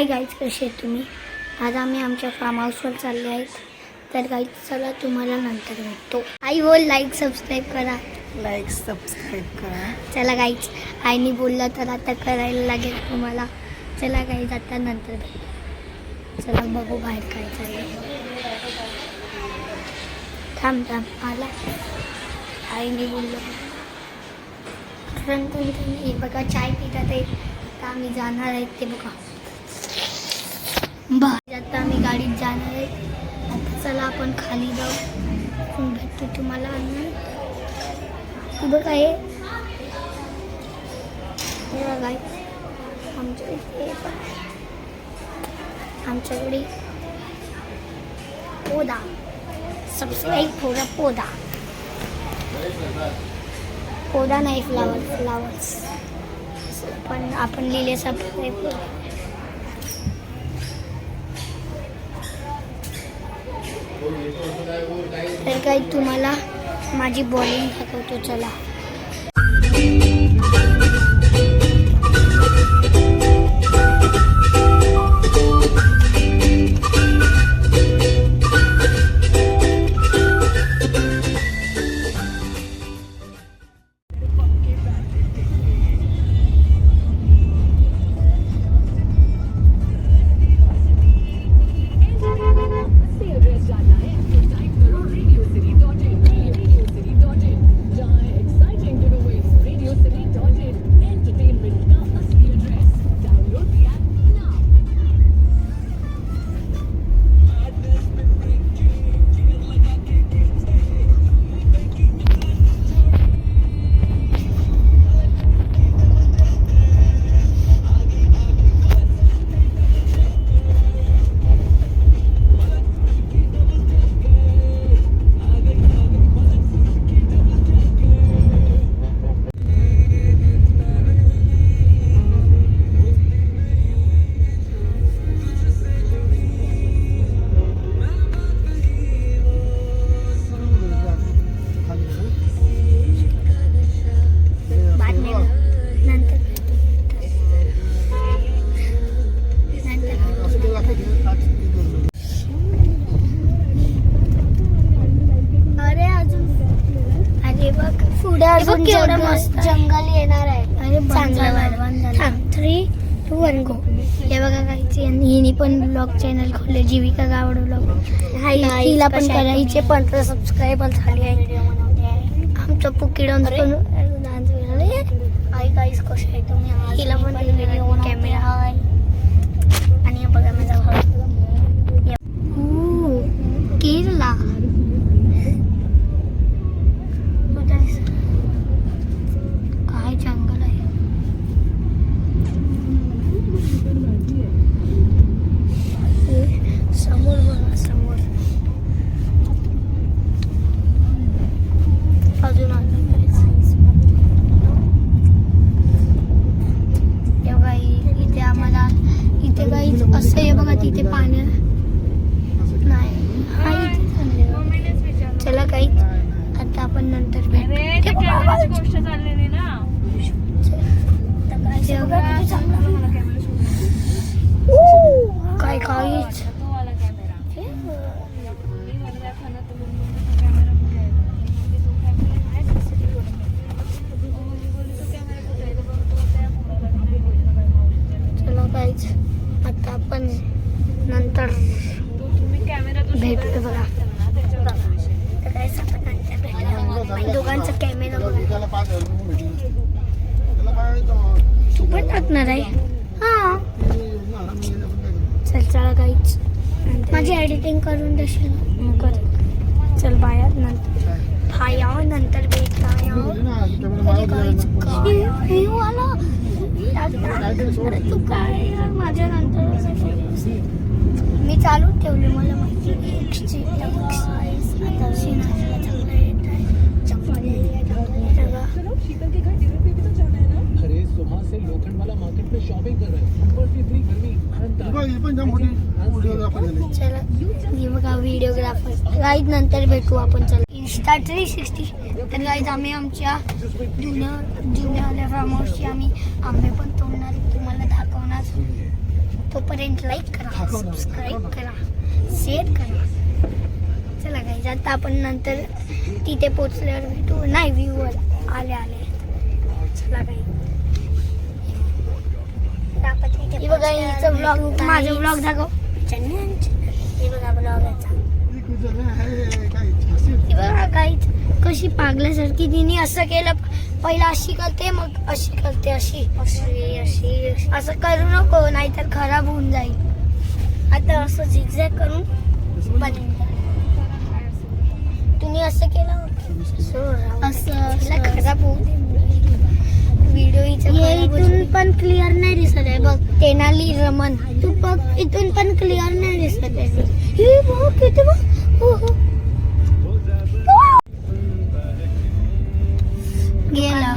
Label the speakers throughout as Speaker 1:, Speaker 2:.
Speaker 1: Hi guys, कसे आहेत तुम्ही? आज आम्ही आमच्या फार्म हाऊसवर चालले आहेत. तर गाईज चला तुम्हाला नंतर भेटतो. आई बोल लाईक सबस्क्राईब करा. चला गाईज, आईने बोललं तर आता करायला लागेल तुम्हाला. चला गाईज, आता नंतर भेटू. चला बघू बाहेर काय चाललं. थांब आला. आईने बोललं हे बघा, चाय पितात आहे. आता आम्ही जाणार आहेत ते बघा. आता आम्ही गाडीत जाणार आहे. आता चला आपण खाली जाऊ, भेटतो तुम्हाला. बघा हे बघा, आमच्याकडे पोदा सबस्क्राईब पोदा नाही, फ्लावर्स पण आपण लिहिले सबस्क्राईब. तर काही तुम्हाला माझी बॉलिंग दाखवतो. चला जंगल येणार आहे. थांब, 3, 2, 1 गो. हे बघा काहीची हिने पण ब्लॉग चॅनल खोलले, जीविका गावड ब्लॉग. हिला पण करा. हिचे 15 सबस्क्रायबर झाले आहे. आमचं पुकिडॉन पण गाईस कसे आहे तुम्ही? हिला पण कॅमेरा आहे. आणि हे बघा माझा केरला. काय जंगल आहे. समोर बघा, समोर अजून इथे आम्हाला इथे काही असं आहे बघा. तिथे पाणी नाही. चला काही आता आपण नंतर भेटू.
Speaker 2: गोष्ट चाललेली ना.
Speaker 1: काय काहीच चला काहीच आता आपण नंतर भेटतो बघा. तर काय दोघांचा कॅमेरा बघा. तू पण टाकणार आहे? हा चल. चला काहीच माझी एडिटिंग करून देशील? चल बाया, नंतर भेटता. तू काय माझ्या नंतर मी चालू ठेवले, मला माहिती. चला बघा व्हिडिओग्राफर. गाईज नंतर भेटू आपण. चला इंस्टा 360. तर गाईज आम्ही आमच्या जुन्या फार्म हाऊसची आम्ही आंबे पण तोडणार, तुम्हाला दाखवणार. तोपर्यंत लाईक करा, सबस्क्राईब करा, शेअर करा. चला गाईज आता आपण नंतर तिथे पोचल्यावर भेटू. नाही व्ह्यू आले. चला गाईज हे बघा हिचं ब्लॉग, माझं ब्लॉग दाखव. हे बघा ब्लॉगाचा. हे बघा गाईज कशी पागल्यासारखी तिने असं केलं. पहिला अशी करते मग अशी करते, अशी असं करू नको नाहीतर खराब होऊन जाईल. आता असं झिगझॅग करून बनवून तुम्ही असं केलं असं खराब होऊ दे. व्हिडिओ इथून पण क्लिअर नाही दिसत आहे बघ. तेनाली रमन तू बघ इथून पण क्लिअर नाही दिसत आहे. हे बघ किती बघ. गेला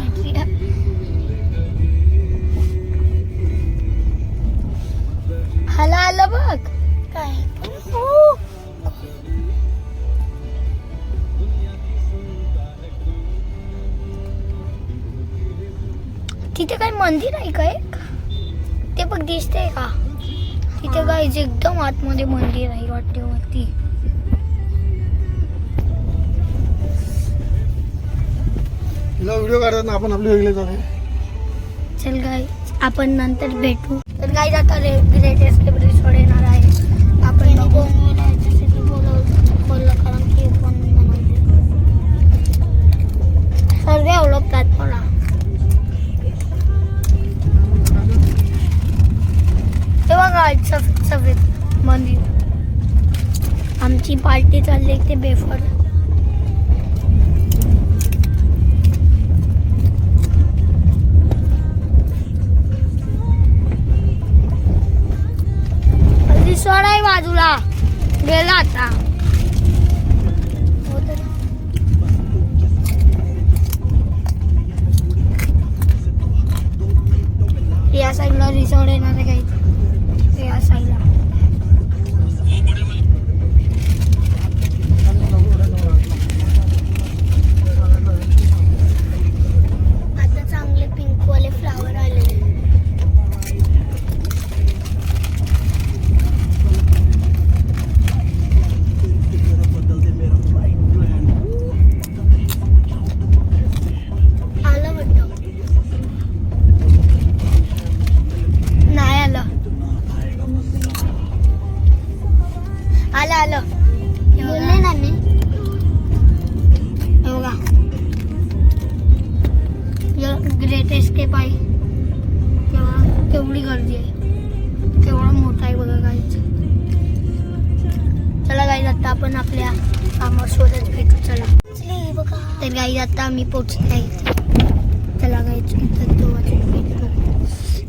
Speaker 1: हाला आलं बघ काय. तिथे काय मंदिर आहे काय ते बघ दिसतंय का. तिथे काय एकदम आतमध्ये मंदिर आहे वाटेवरती.
Speaker 3: व्हिडिओ काढताना आपण आपले वेगळे जाणे.
Speaker 1: चल गाई आपण नंतर भेटू. तर गाई आता ग्रेटेस्ट एपिसोड येणार आहे. आपण कारण की सर्व ओळखतात मला. तेव्हा गाय सफेद मंदिर. आमची पार्टी चालली ते बेफर. रिसॉर्ट आहे बाजूला गेला आता. या साईडला रिसॉर्ट येणार आहे काही. या साईडला आता चांगले पिंकवाले फ्लावर आलेले. आलं बोलले ना मी. बघा ग्रेट एस्केप आहे. तेव्हा केवढी गर्दी आहे, केवढा मोठा आहे बघा गाईज. चला गाईज आता आपण आपल्या कामावर शोधत भेटू. चला बघा. तर गाईज आता आम्ही पोचले आहे. चला गाईज इथं देवाचे भेटतो.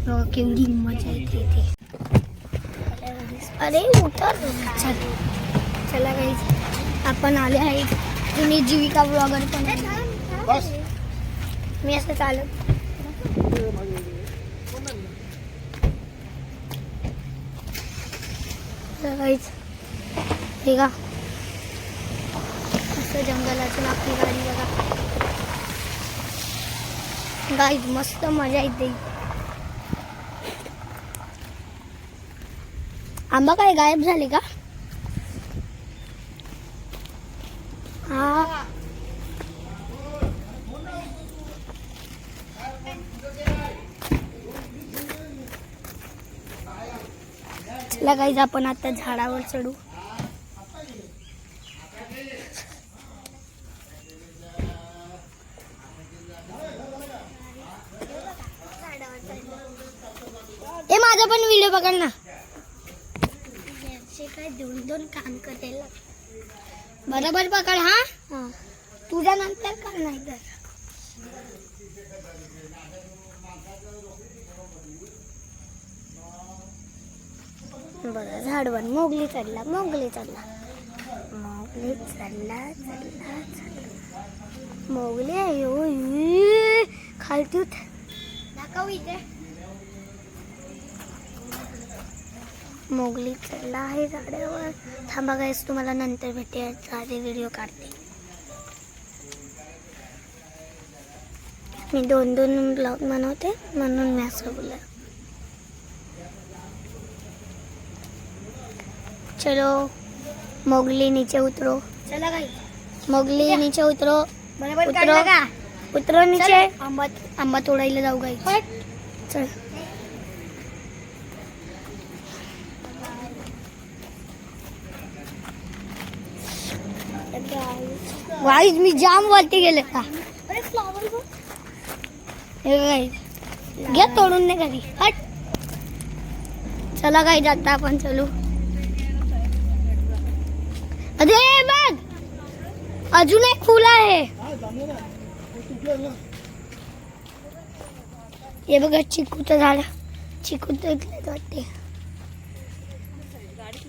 Speaker 1: बघा केवढी मजा येते इथे. अरे उतर. चला गाईज आपण आले आहे. तुम्ही जीविका ब्लॉगर पण
Speaker 3: बस
Speaker 1: मी असं चालत. गाईज हे का असं जंगलातून आपली गाडी बघा. गाईज मस्त मजा येते. आंबा काय गायब झाले का. हा चला गाईज आपण आता झाडावर चढू. हे माझा पण व्हिडिओ बघाल ना. काय दोन काम करायला बरोबर पकड. हा तुझ्या नंतर कर नाही तर. बघा झाडवन मोगली चढला मोगली चढला मोगली चढला चढला चढला मोगली आहे खालती दाखव इथे. मोगली चढला आहे झाडावर. थांबा गाईस तुम्हाला नंतर भेटेल. सारे व्हिडिओ काढते मी. 2 ब्लॉग बनवते म्हणून मी असं बोलले. चलो मोगली नीचे उतरो. चला गाई मोगली नीचे उतरो. उतरो उतरो नीचे. आंबा तोडायला जाऊ गाई. चल गाईज मी जाम वरती गेले का. हे गाईज घ्या तोडून नाही घरी. हट. चला गाईज आता आपण चलू. अरे बघ अजून एक फुल आहे. हे बघा चिकूचं झाड. चिकू तर वाटते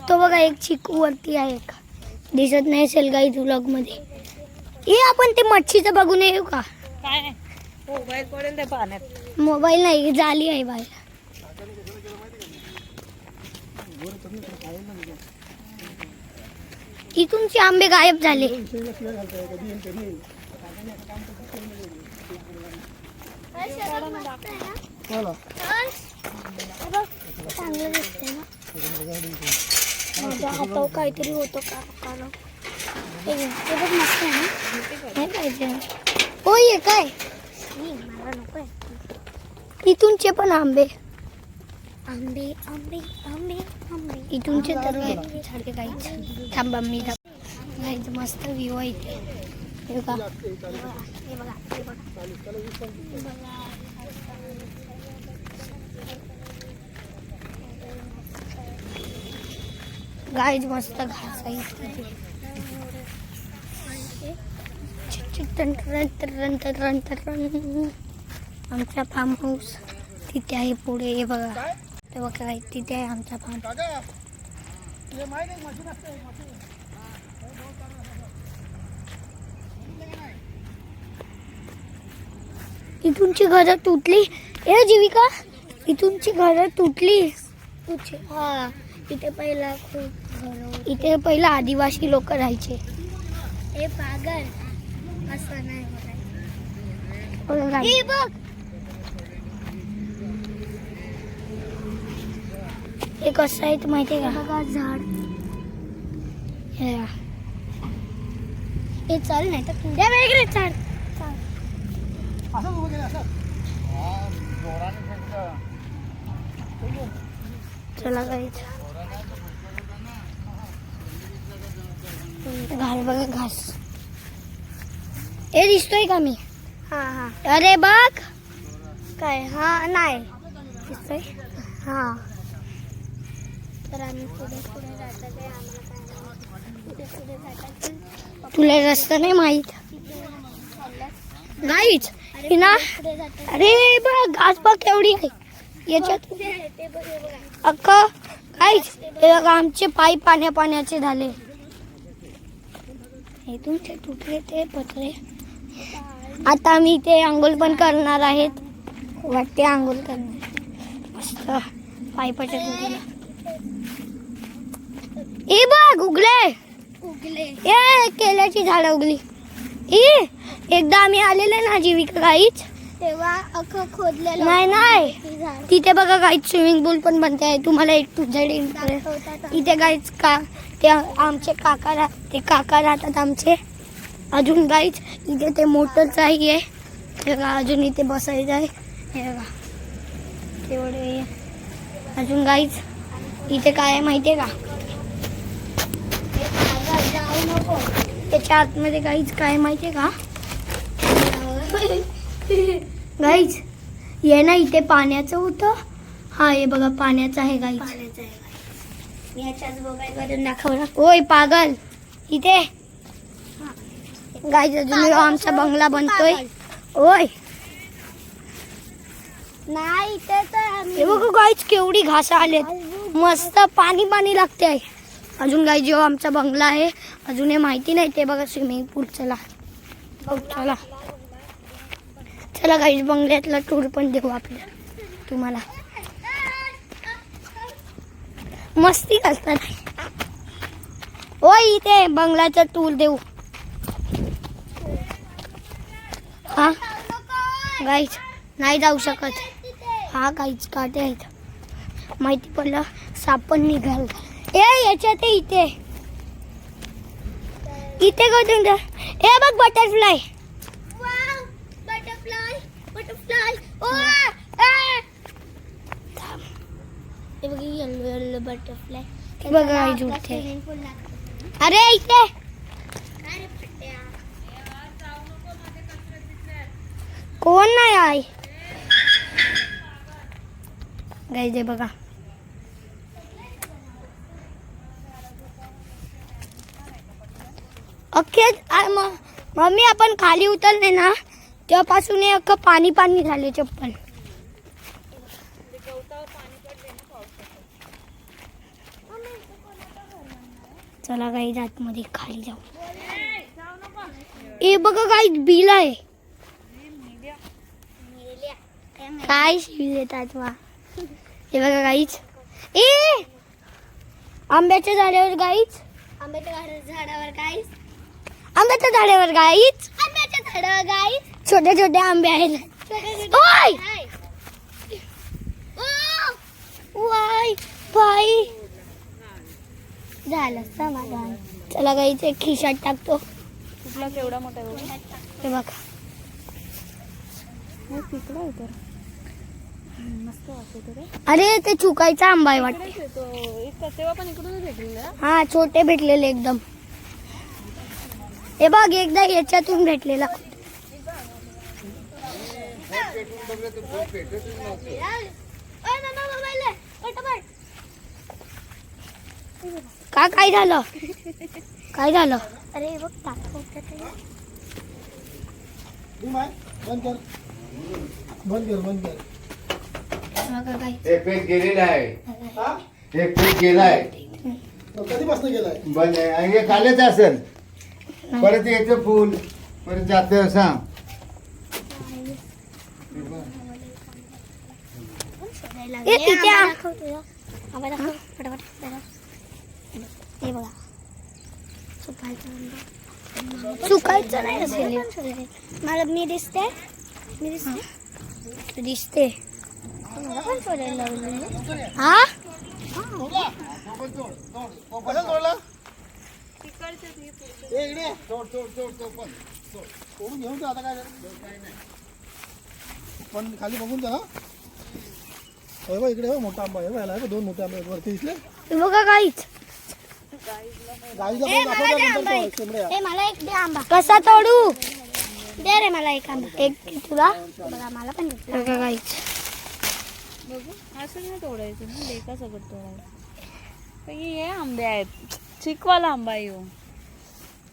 Speaker 1: तो बघा एक चिकू वरती आहे का दिसत नाही असेल गाई व्लॉग मध्ये. हे आपण ते मच्छीचं बघून येऊ का.
Speaker 2: काय मोबाईल पडेल ते पाण्यात.
Speaker 1: मोबाईल नाही जाली आहे बाहेर. इथूनचे आंबे गायब झाले. चांगलं दिसतंय ना. माझ्या हातावर काहीतरी होतं का कारण हे बघ मस्त आहे ना. नाही पाहिजे. हो ये काय मला नको आहे. इथूनचे पण आंबे आंबे आंबे आंबे आंबे इथूनचे तर झाडे काही. थांबा मी जायचं. मस्त व्ह्यू आहे इथे. हे बघा हे बघा हे बघा. गाईज मस्त घास आहे इथे. आमचा फार्म हाऊस तिथे आहे पुढे. हे बघा ते बघा तिथे आहे आमचा फार्म. इथूनची घरं तुटली. ए जीविका इथूनची घरं तुटली. हा इथे पहिला खूप घर. इथे पहिला आदिवासी लोक राहायचे. हे पागल असं नाही बघ. हे कसं आहे माहितीये का. बघा झाड. हे चल नाही तर वेगळे झाड. चला गाईच घाल बघा घास. हे दिसतोय का मी. हा हा अरे बघ काय. हा नाही दिसतोय. हा तर आम्ही पुढे पुढे जातात. पुढे पुढे जातात. तुला रस्ता नाही माहित गाईच ना. अरे बघ घास बघ केवढी आहे याच्यात. अक्का काहीच हे बघा आमचे पाय पाण्याचे झाले. हे तुमचे तुटले ते पत्रे. आता आम्ही इथे आंघोळ पण करणार आहेत. वाटते आंघोळ करणार मस्त पायपाच्या तुटल्या. ए बघ उगले ए केल्याची झाड उगली. एकदा आम्ही आलेले ना जीविका गाईच तेव्हा अख्खं खोदलेलं. नाही तिथे बघा गाईच स्विमिंग पूल पण बनते आहे. तुम्हाला एक तुझ्या इथे गाईच का ते आमचे काका राहतात आमचे. अजून गाईच इथे ते मोटरच आहे. हे बघा अजून इथे बसायचं आहे. हे बघा तेवढे. अजून गाईच इथे काय आहे माहितीये का. त्याच्या आतमध्ये गाईच काय माहितीये का गाईच. ये ना इथे पाण्याचं होतं. हा हे बघा पाण्याचं आहे गाईच. याच्याच मोबाईलवरून दाखवलं. ओय पागल इथे गाईच अजून आमचा बंगला बनतोय. ओय नाही इथे बघा गाईच केवढी घास आलेत. मस्त पाणी पाणी लागते आहे. अजून गाई जेव्हा आमचा बंगला आहे अजून हे माहिती नाही. ते बघा स्विमिंग पूल. चला चला चला गाईज बंगल्यातला टूर पण देऊ आपल्याला तुम्हाला. मस्ती करतात. ओ इथे बंगल्याचा टूर देऊ. हा गाईज नाही जाऊ शकत. हा गाईज काटे आहेत. माहिती पडलं साप पण निघाल. याच्यात आहे इथे इथे कुठून जा हे बघ बटरफ्लाय बटरफ्लाय बटरफ्लाय हे बघ येलो येलो बटरफ्लाय बघा झुठे अरे इथे कोण नाही आहे गाईज हे बघा अख्खे मम्मी आपण खाली उतरले ना तेव्हापासून हे अख्खं पाणी पाणी झाले चप्पल चला गाईज आतमध्ये खाली जाऊ हे बघा गाईज बिल आहे काय शिवी देतात वा हे बघा गाईज ए आंब्याच्या झाडावर गाईज आंब्याच्या झाडावर गाईज आंब्याच्या झाडावर गाईज आंब्याच्या झाडावर गाईज छोटे छोटे आंबे आहेत ओय वाय बाई झालं समाधान चला गाईज एक खिशात टाकतो
Speaker 2: कुठला केवढा मोठा आहे बघा.
Speaker 1: हे बघा
Speaker 2: हो, तिकडं आहे तर मस्त वाटतो रे.
Speaker 1: अरे ते चुकायचा आंबा आहे वाटतं
Speaker 2: इकडेच आहे तो. तेव्हा पण इकडूनच भेटलेला.
Speaker 1: हा छोटे भेटलेले एकदम हे बघ एकदा याच्यातून भेटलेला काय झालं काय झालं अरे बघ
Speaker 3: बंद कर
Speaker 4: एक पेज गेलेला आहे एक पेज गेलाय
Speaker 3: कधीपासून गेलाय
Speaker 4: बंद आहे आणि हे कालच असेल परत येतं फुल परत जातं सांग
Speaker 1: चुकायचं नाही असेल मला मी दिसते दिसते हा
Speaker 3: तोडून घेऊन जा आता काय पण खाली बघून जा हे बघ इकडे मोठा आंबा आहे याला दोन मोठे आंबे आहेत वरती दिसले
Speaker 1: बघा काहीच
Speaker 3: गाईला
Speaker 1: मला एक दे आंबा कसा तोडू दे रे मला एक आंबा एक तुला बघा मला पण बघा काहीच
Speaker 2: बघू असं नाही तोडायचं ना लेका सगळं तोडायचं हे आंबे आहेत चिकवाला आंबा आहे ह्यो.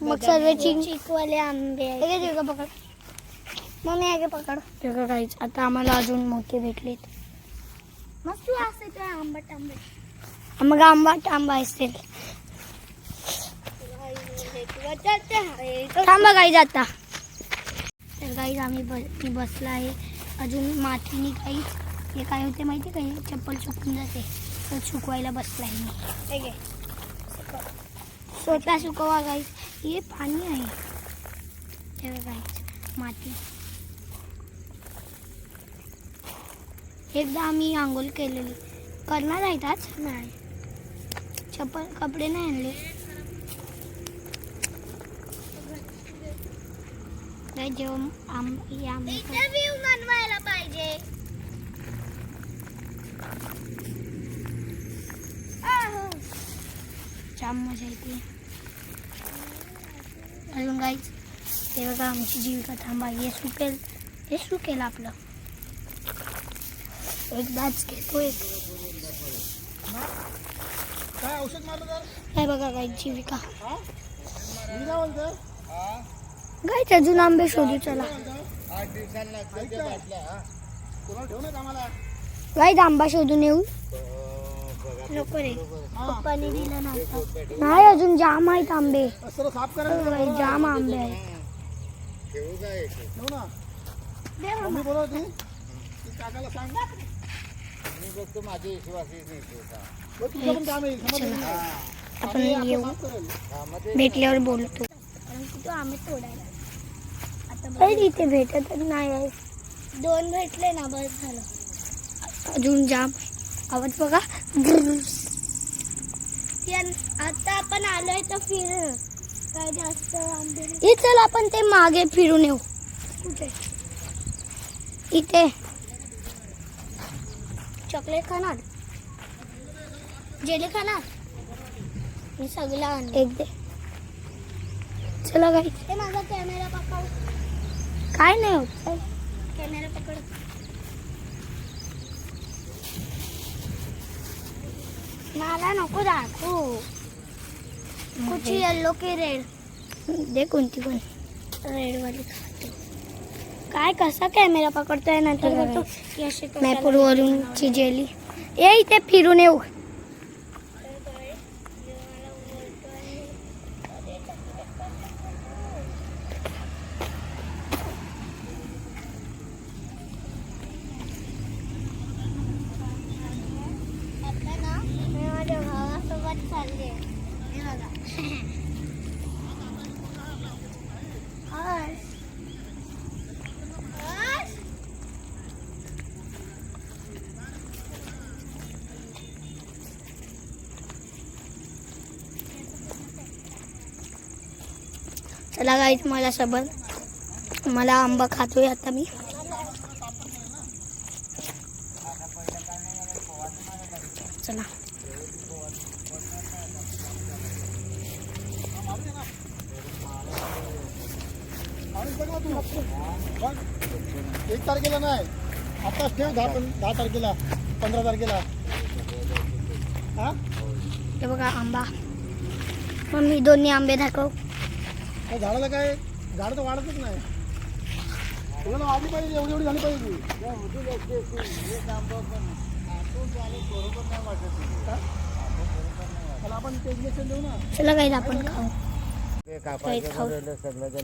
Speaker 1: मग सर्व चिकवाले आंबे आहेत पकड मम्मी आगे पकड बघा काहीच आता आम्हाला अजून मोठे भेटलेत मग तू असते ते आंबट आंबे मग आंबट आंबा असतील थांबा गाईज आता तर गाईज आम्ही बसला आहे अजून मातीने काहीच हे काय होते माहिती का हे चप्पल सुकून जाते तर सुकवायला बसला आहे मी स्वतः सुकवा गाईज हे पाणी आहे हे गाईज माती एकदा आम्ही आंघोळ केलेली करणार आहेत आज नाही चप्पल कपडे नाही आणले जेव्हा बनवायला पाहिजे जाम मजा येते अजून गाईच ते बघा आमची जीविका थांबा हे सुकेल आपलं एकदाच घेतो एक
Speaker 3: काय औषध मारलं तर
Speaker 1: हे बघा गाईच जीविका
Speaker 3: मी काय बोलतोय
Speaker 1: गाईच अजून आंबे शोधू चला
Speaker 4: 8 दिवसांना
Speaker 3: कोणाला ठेव ना कामाला
Speaker 1: गाईच आंबा शोधून येऊ नको रे पप्पाने दिलं नव्हतं नाही अजून जाम आहेत आंबे
Speaker 3: सर्व साफ करायचं
Speaker 1: जाम आंबे आहेत
Speaker 4: ठेवू काय
Speaker 3: ठेव ना मम्मी बोलत होती ती काकाला सांग
Speaker 4: मी बघतो माझे विश्वासही नाही ठेवता
Speaker 3: तुझं पण काम येईल समजलं?
Speaker 1: आपण
Speaker 3: आम्ही
Speaker 1: येऊ
Speaker 3: साफ करेल.
Speaker 1: भेटल्यावर बोलतो आम्ही तोडायला आता इथे भेटतच नाही आहे 2 भेटले ना बस झालं अजून जाम आवाज बघा आता आपण आलोय तर फिर काय जास्त आंबे चल आपण ते मागे फिरून येऊ. कुठे? इथे. चॉकलेट खाणार? जेली खाणार? मी सगळं आणलं. एक दे. चला गाई. ते माझा कॅमेरा पकड. काय नाही होत. चल. कॅमेरा पकड. मला नको दाखवू. कुठची येल्लो की रेड? दे कोणती पण. रेड वाली खातो. काय कसा कॅमेरा पकडतोय नंतर करतो. मैपूर वरूनची जेली. ये इथे फिरून येऊ. चला गाईच मला सोबत. मला आंबा खातोय आता मी. चला
Speaker 3: एक तारखेला नाही, आताच ठेव. 10 तारखेला, 15 तारखेला. हा
Speaker 1: हे बघा आंबा. मम्मी दोन्ही आंबे दाखव.
Speaker 3: त्या झाडाला काय, झाड तर वाढतच नाही. तुला वाढली पाहिजे, एवढी एवढी झाली पाहिजे. त्याला आपण ते इंजेक्शन देऊ ना.
Speaker 1: चला गाईज आपण खाऊ.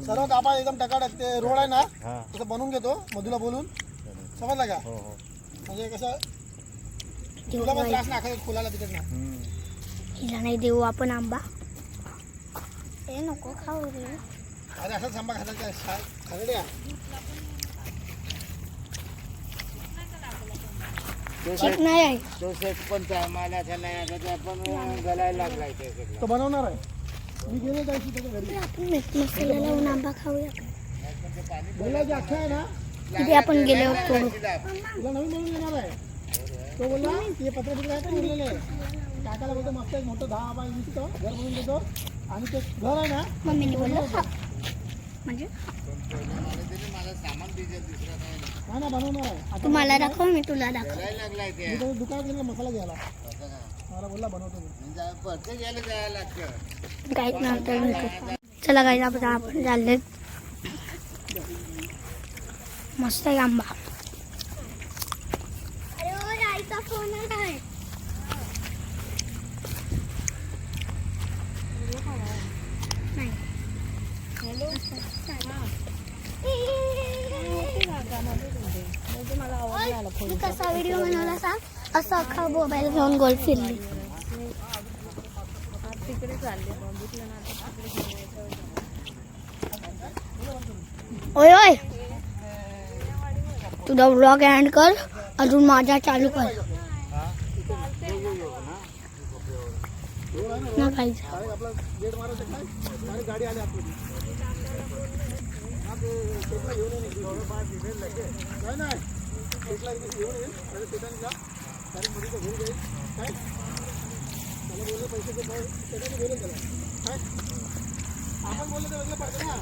Speaker 3: सर्व कापा एकदम टकाटक. ते रोड आहे ना तसं बनवून घेतो मधुला बोलून. समजला का? म्हणजे कसं तुला पण त्रास नाही खायचं फुलाला तिकडे ना.
Speaker 1: हिला नाही देऊ आपण आंबा. ते नको खाऊ रे.
Speaker 3: अरे असाच आंबा खायचा. खरड्या
Speaker 1: नाही आहे.
Speaker 4: तो सेट पण मला पण गलायला लागलाय.
Speaker 3: तो बनवणार आहे. मी गेलो जायची त्याच्या घरी.
Speaker 1: आपण मसाला लावून आंबा खाऊया.
Speaker 3: बोलायची अख्खा आहे ना.
Speaker 1: तिथे आपण गेलो तोडू.
Speaker 3: तुला नवीन बनवून येणार आहे. तो बोलला ते पत्र आहे का उरलेले. काकाला बोलतो मस्त एक मोठं 10 बाय 20 घर बनवून देतो. आणि ते घर आहे ना
Speaker 1: मम्मीने बोललं खा. म्हणजे
Speaker 3: हा ना बनवणार आहे. आता
Speaker 1: तू मला दाखव मी तुला दाखव.
Speaker 3: मी तो दुकानात गेला मसाला घ्यायला. मला बोलला बनवतो मी.
Speaker 1: गाईच नंतर भेटू. चला गाईज आपण चालले. मस्त आहे आंबा. अरे आईचा फोन आहे. कसा व्हिडिओ बनवला सांग. असं अख्खा मोबाईल घेऊन गोल फिरली.
Speaker 2: तिकडे चालले बघितलं ना.
Speaker 1: ओय ओय तुझा व्लॉग एंड कर. अजून माझा चालू कर ना गाईज.
Speaker 3: आपला गेट मारायचं काय गाडी आली आपली. नाही नाही घेऊन येईल. सेटांना मध्ये घेऊन जाईल. काय मला बोलले पैसे सेटाने बोलेल त्याला. काय आपण बोललं तर वेगळं पडतं ना.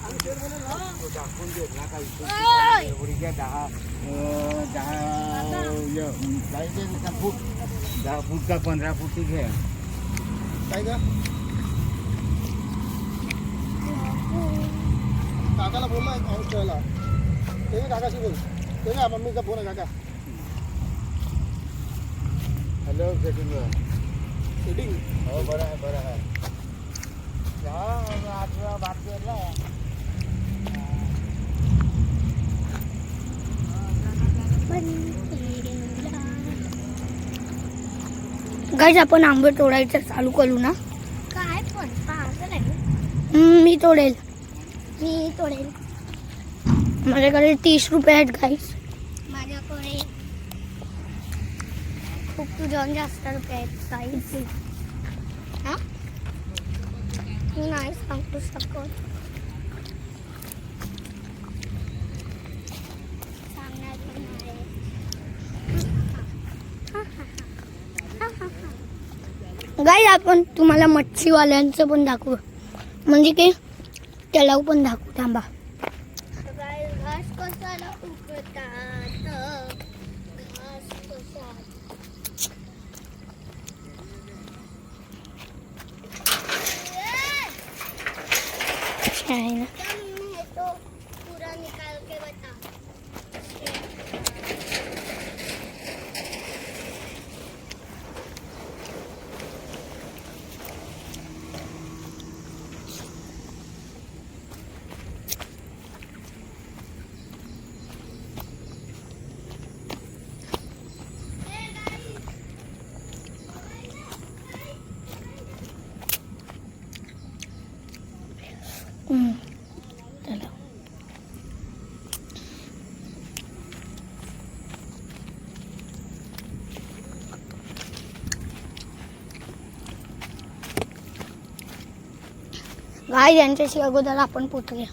Speaker 3: आणि शेअर बोलेल ना दाखवून देत ना. काही एवढी काय 10 फूट 10 फूट का 15 फूट घे. काय का काकाला बोलला खेळायला. ते काकाशी बोल. ते ना मम्मीचा फोन आहे काका. हॅलो सेटिंग सेटिंग हो बरं आहे बरं आहे. आज बात केला.
Speaker 1: गाईज आपण आंबे तोडायचं चालू करू ना. काय पण मी तोडेल. माझ्याकडे 30 रुपये आहेत गाईज. माझ्याकडे खूप तुझ्याहून जास्त रुपये आहेत गाईज. सकल गाई आपण तुम्हाला मच्छीवाल्यांचं पण दाखवू म्हणजे की त्याला पण दाखवू थांबा घास कशाला उगवतात घास कशा है ना तो पूरा निकाल के बता चलो गाय यांच्याशी अगोदर आपण पोचूया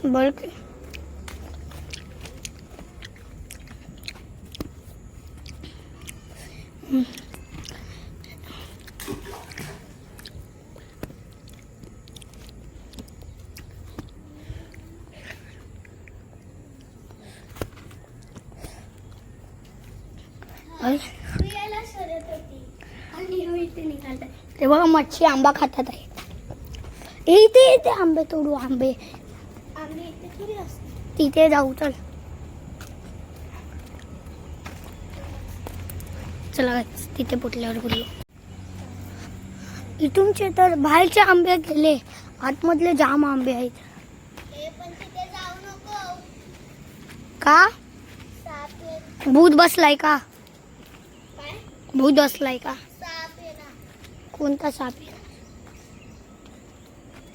Speaker 1: बरं की ते बघा मच्छी आंबा खातात आहे इथे इथे आंबे तोडू आंबे तिथे जाऊ चल चला guys, तिथे पोटल्यावर बोलू इथूनचे तर बाहेरचे आंबे गेले आतमधले जाम आंबे आहेत का भूत बसलाय का भूत बसलाय का कोणता साप आहे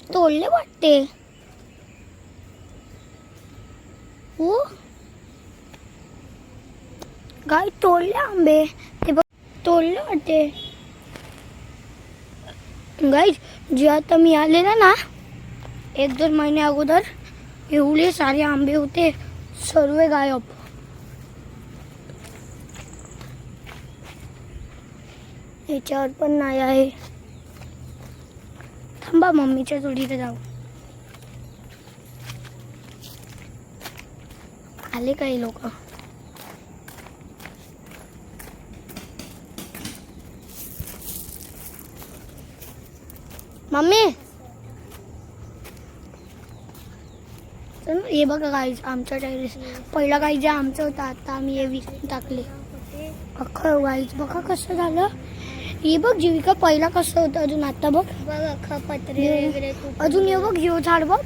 Speaker 1: तोडले वाटते हो गाय तोडले आंबे ते बघ तोडले वाटते गाय जे आता मी आलेला ना 1-2 महिने अगोदर एवढे सारे आंबे होते सर्व गायब याच्यावर पण नाही आहे थांबा मम्मीच्या जोडीला जाऊ आले काही लोक मम्मी हे बघा गाईज आमच्या टेरेस पहिला गाई जे आमचं होतं आता आम्ही हे विकून टाकले अख्खं गाईज बघा कसं झालं हे बघ जीविका पहिला कसं होतं अजून आता बघ अख्खा पत्रे वगैरे अजून हे बघ हे झाड बघ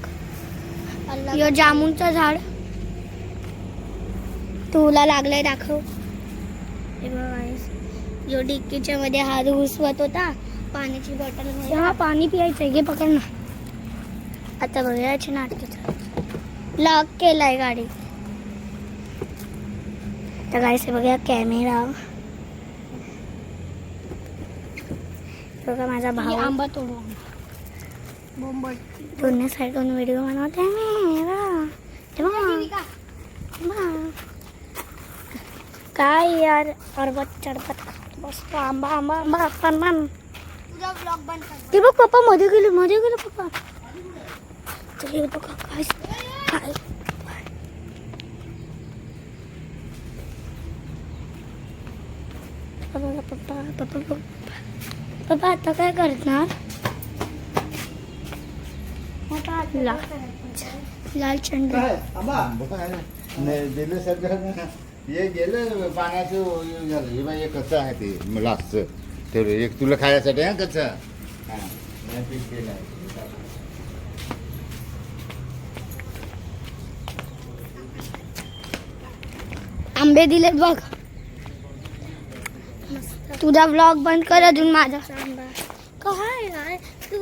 Speaker 1: हे जामुनचं झाड तुला लागलाय दाखव हे बघ गाईज जो डिक्कीच्या मध्ये हात घुसवत होता पाण्याची बॉटल मध्ये हा पाणी पियायचंय घे पकड ना आता बघायची नाटक लॉक केलाय गाडी तर गाईस बघा कॅमेरा बघा माझा भाऊ आंबा तोडू दोन्ही साईडून व्हिडिओ बनवते काय यार अरबत चढपत बसतो आंबा आंबा आंबा पण ते बघ पप्पा मध्ये गेले पप्पा चल बघा काय काय पप्पा पप्पा पप्पा पप्पा आता काय करणार लाल चंड
Speaker 4: दिलं सगळं हे गेलं पाण्याचं झालं हे बाई कसं आहे ते लास्टचं तर एक तुला खायसाठी हा कसं हां पीक केलं आहे
Speaker 1: आंबे दिलेत बघ तुझा व्लॉग बंद कर अजून माझा काय यार तू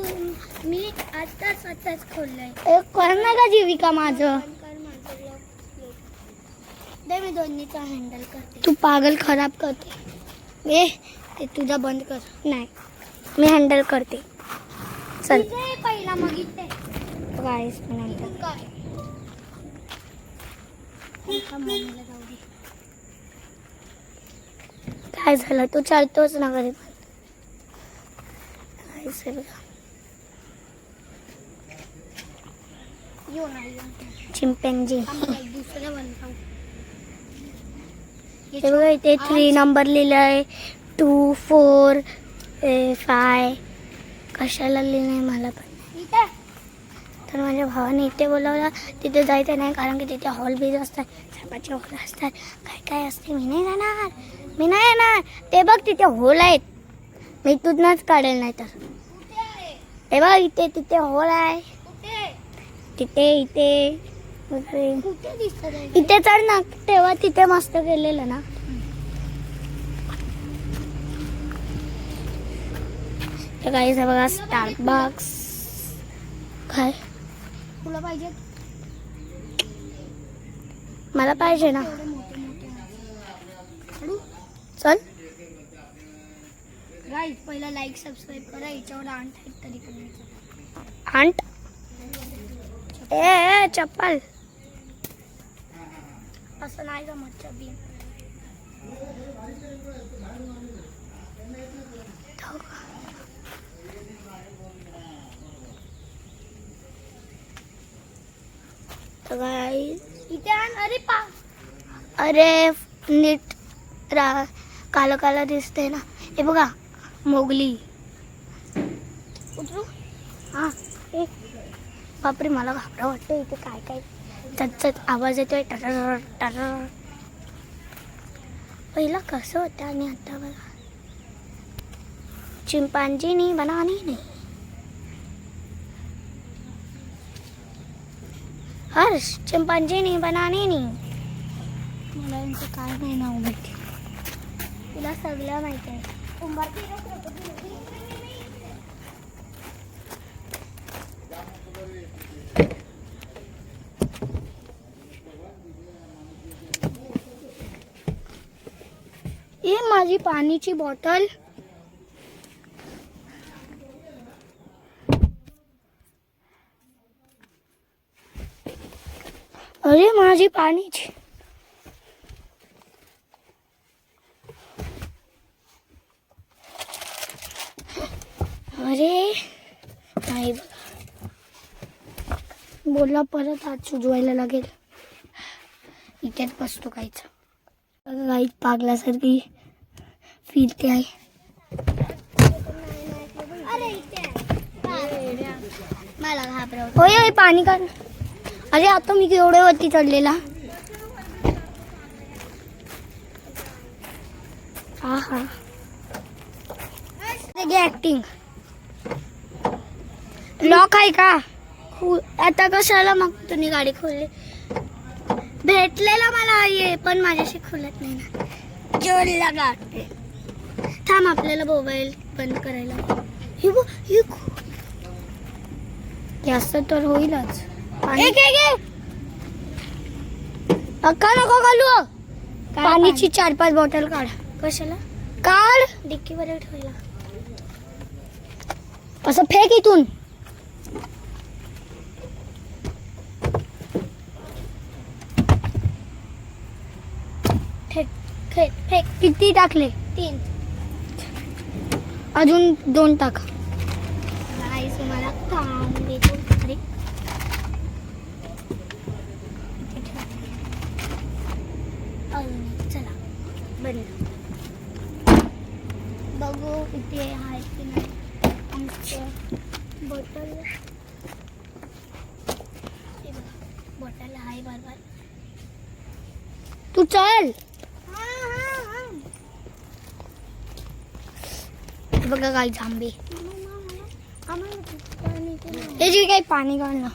Speaker 1: मी आताच खोललाय कर ना का जीविका माझं दे मी दोन्हीचा हँडल करते तू पागल खराब करते ए ते तुझा बंद कर. नाही मी हँडल करते. चल पहिला मग इथे गाईस काय झालं तू चालतोच ना घरी पण. चिंपॅन्झी हे बघा इथे 3 नंबर लिहिलं आहे. 2 4 5 कशाला लिहिलं आहे मला पण नाही. तर माझ्या भावाने इथे बोलावलं. तिथे जायचं नाही कारण की तिथे हॉल बीज असतात, स्वयंपाचे हॉल असतात, काय काय असते. मी नाही जाणार, मी नाही येणार. ते बघ तिथे हॉल आहेत, मी इथूनच काढेल. नाही तर हे बघ इथे तिथे हॉल आहे. तिथे इथे इथे चढ ना. तेव्हा तिथे मस्त केलेलं ना. काही बघा स्टारबक्स. काय तुला पाहिजे? मला पाहिजे ना. चल गाईस पहिला लाईक सबस्क्राईब करा. याच्यावर आंट आहेत तरी करायचं. आंट ए चप्पल असं नाही जमत. चबी इथे आण. अरे नीट काला काला दिसते ना. हे बघा मोगली. उतरू. हा बापरे मला घाबरा वाटतं. इथे काय काय चट आवाज येतोय. टटर टटर. पहिला कसं होतं आणि आता बघा. चिंपांजी नाही बनानी नाही. हर्ष चिंपांजी नाही बनानी नाही. मला यांचं काय नाही नाव माहिती. तुला सगळं माहिती आहे. ये माझी पाण्याची बॉटल. अरे माझी पाण्याची. अरे नाही बोलला परत हात सुजवायला लागेल. इथेच बसतो काहीच. गाईत पागल्यासारखी फिरते आहे. मला घाबरवत. होय पाणी काढ. अरे आता मी केवढ्या वरती चढलेला. हा हा ऍक्टिंग. लॉक आहे का? आता कशाला मग तुम्ही गाडी खोलली? भेटलेला मला ये पण माझ्याशी खुलत नाही ना. जोरला गाठते. थांब आपल्याला मोबाईल बंद करायला. जास्त तर होईलच. अक्का नको घालू. पाण्याची 4-5 बॉटल काढ. कशाला काढ? डिक्की वर ठेवला. असं फेक इथून. फेक. किती टाकले? 3. अजून 2 टाक. मला काम देतो. चला बंद. बघू इथे आहे की नाही आमचं बॉटल. बॉटल आहे बरोबर. तू चल. बघा काय जांबे. हे जे काही पाणी काढ ना.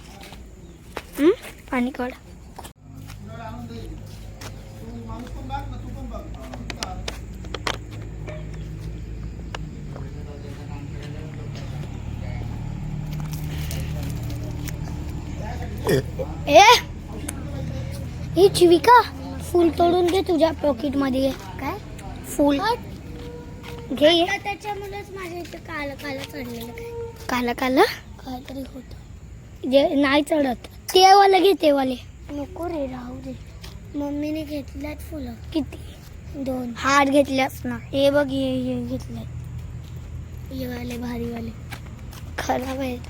Speaker 1: पाणी काढ. ही चिविका फूल तोडून घे तुझ्या पॉकेट मध्ये. काय फूल? घे ये. त्याच्यामुळेच माझ्या इथे काला काला चढलेलं काला काला काहीतरी होतं जे नाही चढत. ते वाले घे ते वाले. नको रे राहू दे. मम्मीने घेतल्यात फुलं. किती? 2 हार घेतल्यास ना. हे बघ हे घेतल्यात. हे वाले भारी वाले खराब आहेत.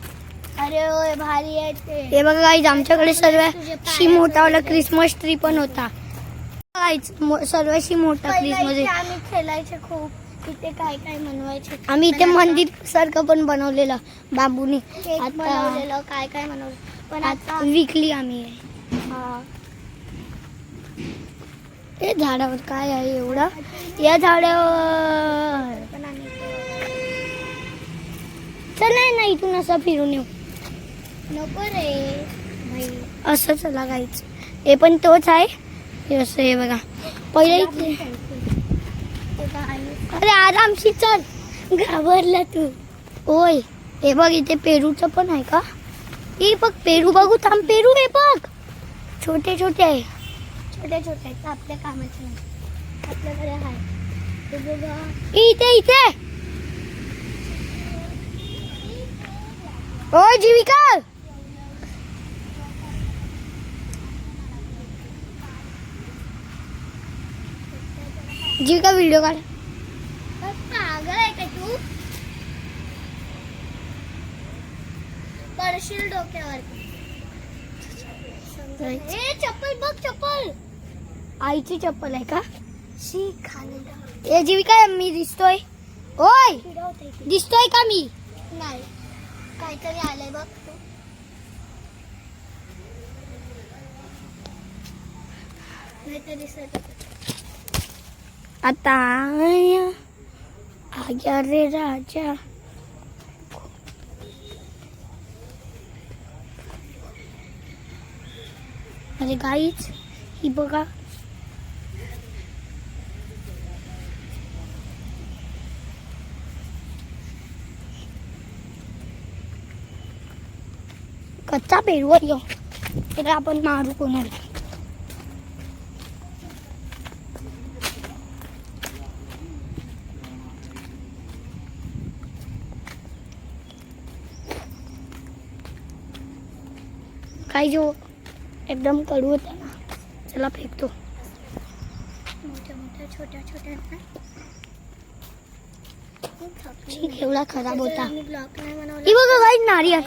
Speaker 1: अरे होय भारी आहे ते. हे बघा गाईज आमच्याकडे सर्वांशी मोठावाला क्रिसमस ट्री पण होता. सर्वांशी मोठा क्रिसमस. आम्ही खेळायचे खूप. इथे काय काय बनवायचे. आम्ही इथे मंदिर सारखं पण बनवलेलं बांबूने. आता बनवलेलं काय काय बनवलं पण आता विकली आम्ही. हे झाडावर काय आहे एवढं. या झाडावर चल नाही इथून असं फिरून येऊ. नको रे भाई असं चला गायचं. हे पण तोच आहे. हे असं हे बघा पहिले इथे. अरे आरामशी चल. घाबरला तू. ओय हे बघ इथे पेरूचं पण आहे का. हे बघ पेरू बघू थांब. पेरू हे बघ छोटे छोटे आहे. छोटे छोटे आहेत आपल्या कामाचे नाही. आपल्याकडे आहे हे बघा. इथे इथे. ओ जीविका जीविका व्हिडिओ काढ. पागल आहे का तू. पडशील डोक्यावर. चप्पल बघ चप्पल. आईची चप्पल आहे का. शी खाली. ए जीविका मी दिसतोय. ओय दिसतोय का मी. नाही काहीतरी आलंय बघ तू. नाही तर दिसत. आता आया रे राजा. अरे गाईच ही बघा. कच्चा पेरू आहे. त्याला आपण मारू कोणाला. काही जो एकदम कडू होता ना. चला फेकतो. मोठ्या मोठ्या छोट्या छोट्या ठीक एवढा खराब होता. ही बघा गाईज नारियल.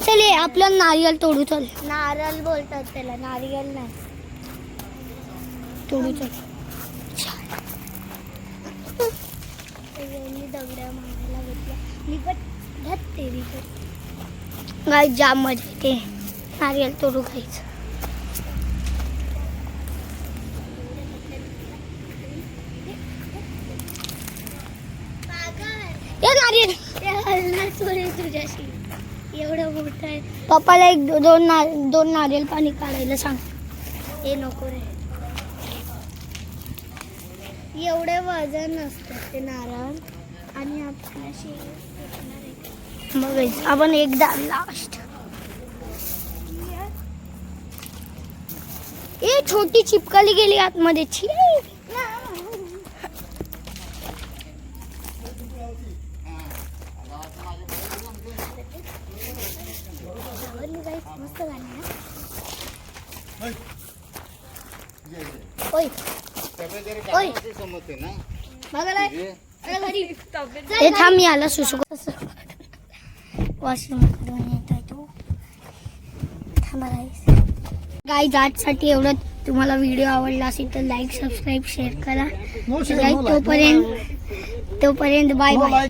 Speaker 1: चले आपलं नारियल तोडू. चल नारळ बोलतात त्याला नारियल नाही. तोडू चल. दगड्या मारायला घेतल्या मी पण धत्ते गाईज जाम मजा येते नारियल तोडू गाईज. नारियल तुझ्याशी एवढं मोठं आहे. पप्पाला एक दोन नारियल पाणी काढायला सांग. हे नको रे. एवढे वजन नसतं ते नारळ. आणि आपल्याशी मग आपण एकदा लास्ट. ए छोटी चिपकली गेली आतमध्ये. छी मस्त गाणं. ओय ओय बघा घरी. हे थांब मी आला सुसू. वॉशरूम करून येतोय तू. थांबा गाईज आजसाठी एवढं. तुम्हाला व्हिडिओ आवडला असेल तर लाईक सबस्क्राईब शेअर करा. तोपर्यंत बाय बाय.